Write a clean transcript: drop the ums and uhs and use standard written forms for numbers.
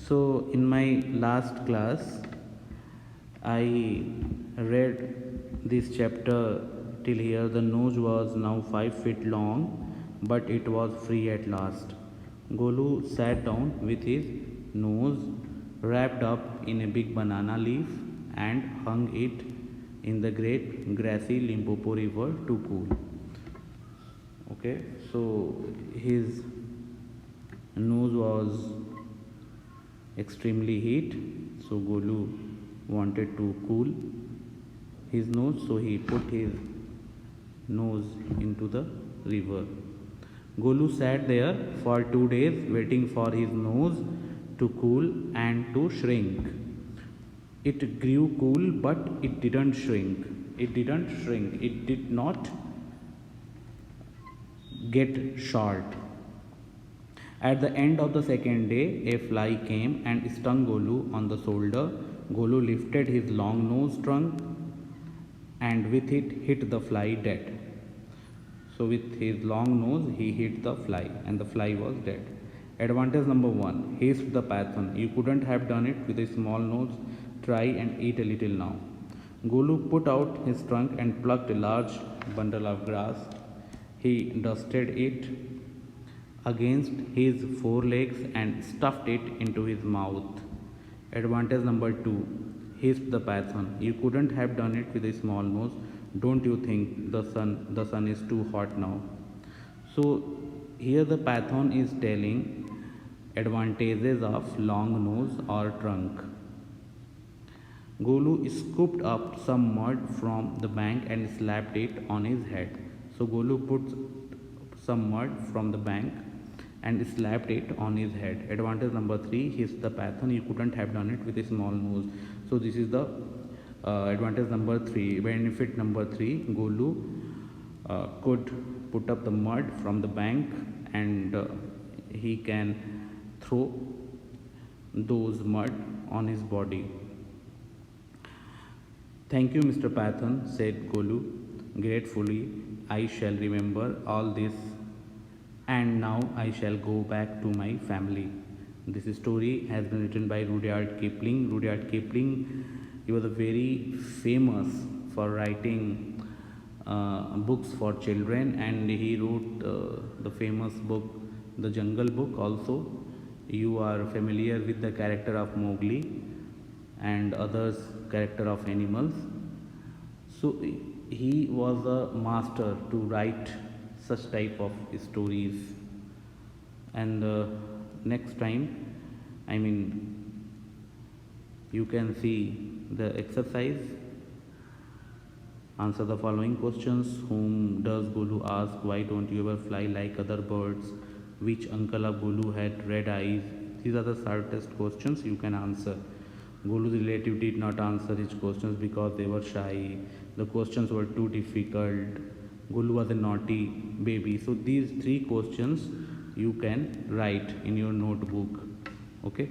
So in my last class, I read this chapter till here. The nose was now 5 feet long, but it was free at last. Golu sat down with his nose wrapped up in a big banana leaf and hung it in the great grassy Limpopo river to cool. Okay, so his nose was extremely heat, so Golu wanted to cool his nose, so he put his nose into the river. Golu sat there for 2 days waiting for his nose to cool and to shrink. It grew cool, but it didn't shrink. It didn't shrink. It did not get short. At the end of the second day, a fly came and stung Golu on the shoulder. Golu lifted his long nose trunk and with it hit the fly dead. So with his long nose, he hit the fly and the fly was dead. Advantage number 1, hissed the python. You couldn't have done it with a small nose. Try and eat a little now. Golu put out his trunk and plucked a large bundle of grass. He dusted it against his forelegs and stuffed it into his mouth. Advantage number 2, hissed the python. You couldn't have done it with a small nose. Don't you think the sun is too hot now? So here the python is telling advantages of long nose or trunk. Golu scooped up some mud from the bank and slapped it on his head. So Golu put some mud from the bank and slapped it on his head. Advantage number 3, hissed the python. You couldn't have done it with a small nose. So this is the advantage number 3. Benefit number 3, Golu could put up the mud from the bank and he can throw those mud on his body. Thank you, Mr. Python, said Golu gratefully. I shall remember all this, and now I shall go back to my family. This story has been written by Rudyard Kipling. Rudyard Kipling, he was a very famous for writing books for children, and he wrote the famous book, The Jungle Book also. You are familiar with the character of Mowgli and others character of animals. So he was a master to write such type of stories. And next time, you can see the exercise. Answer the following questions. Whom does Golu ask? Why don't you ever fly like other birds? Which uncle of Golu had red eyes? These are the shortest questions you can answer. Golu's relative did not answer his questions because they were shy. The questions were too difficult. Golu was a naughty baby. So these 3 questions you can write in your notebook. Okay.